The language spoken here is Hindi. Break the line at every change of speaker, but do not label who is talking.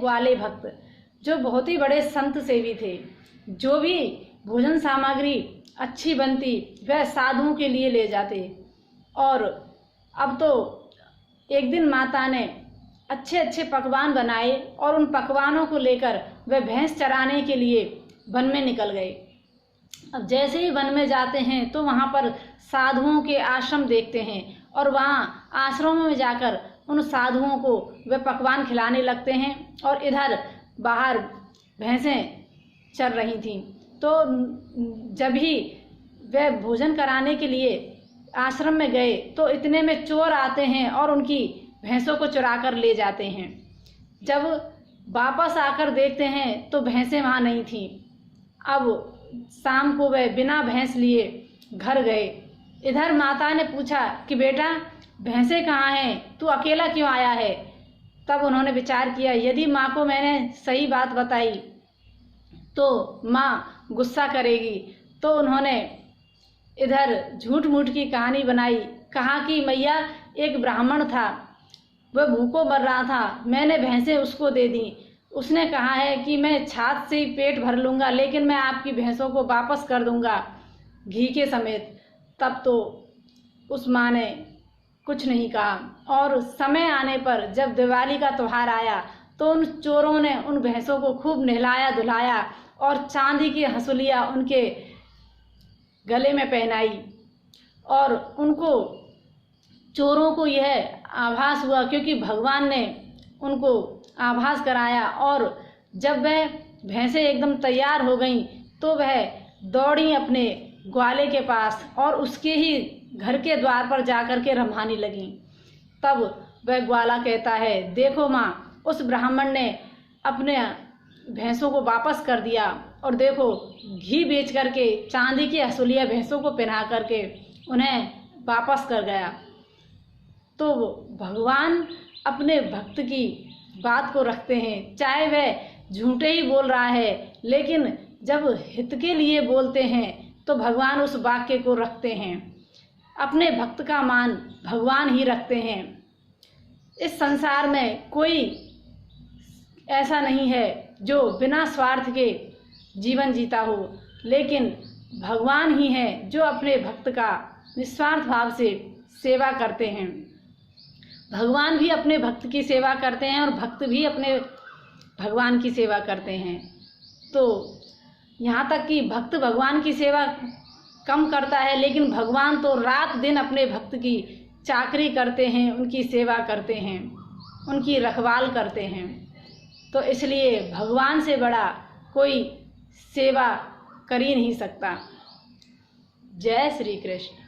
ग्वाले भक्त जो बहुत ही बड़े संत सेवी थे। जो भी भोजन सामग्री अच्छी बनती वह साधुओं के लिए ले जाते। और अब तो एक दिन माता ने अच्छे अच्छे पकवान बनाए और उन पकवानों को लेकर वह भैंस चराने के लिए वन में निकल गए। अब जैसे ही वन में जाते हैं तो वहाँ पर साधुओं के आश्रम देखते हैं और वहाँ आश्रमों में जाकर उन साधुओं को वे पकवान खिलाने लगते हैं। और इधर बाहर भैंसें चर रही थीं। तो जब ही वे भोजन कराने के लिए आश्रम में गए तो इतने में चोर आते हैं और उनकी भैंसों को चुरा कर ले जाते हैं। जब वापस आकर देखते हैं तो भैंसें वहाँ नहीं थीं। अब शाम को वे बिना भैंस लिए घर गए। इधर माता ने पूछा कि बेटा भैंसें कहाँ हैं, तू अकेला क्यों आया है। तब उन्होंने विचार किया यदि माँ को मैंने सही बात बताई तो माँ गुस्सा करेगी। तो उन्होंने इधर झूठ मूठ की कहानी बनाई। कहा कि मैया एक ब्राह्मण था, वह भूखों मर रहा था, मैंने भैंसें उसको दे दी। उसने कहा है कि मैं छाछ से ही पेट भर लूँगा लेकिन मैं आपकी भैंसों को वापस कर दूँगा घी के समेत। तब तो उस माँ ने कुछ नहीं कहा। और समय आने पर जब दिवाली का त्यौहार आया तो उन चोरों ने उन भैंसों को खूब नहलाया धुलाया और चांदी की हंसुलियाँ उनके गले में पहनाई। और उनको चोरों को यह आभास हुआ क्योंकि भगवान ने उनको आभास कराया। और जब वह भैंसें एकदम तैयार हो गईं तो वह दौड़ी अपने ग्वाले के पास और उसके ही घर के द्वार पर जाकर के रम्हाने लगीं। तब वह ग्वाला कहता है देखो माँ, उस ब्राह्मण ने अपने भैंसों को वापस कर दिया और देखो घी बेच करके चांदी की हंसुलियाँ भैंसों को पहना करके उन्हें वापस कर गया। तो भगवान अपने भक्त की बात को रखते हैं, चाहे वह झूठे ही बोल रहा है लेकिन जब हित के लिए बोलते हैं तो भगवान उस वाक्य को रखते हैं। अपने भक्त का मान भगवान ही रखते हैं। इस संसार में कोई ऐसा नहीं है जो बिना स्वार्थ के जीवन जीता हो, लेकिन भगवान ही हैं जो अपने भक्त का निस्वार्थ भाव से सेवा करते हैं। भगवान भी अपने भक्त की सेवा करते हैं और भक्त भी अपने भगवान की सेवा करते हैं। तो यहाँ तक कि भक्त भगवान की सेवा कम करता है लेकिन भगवान तो रात दिन अपने भक्त की चाकरी करते हैं, उनकी सेवा करते हैं, उनकी रखवाल करते हैं। तो इसलिए भगवान से बड़ा कोई सेवा कर ही नहीं सकता। जय श्री कृष्ण।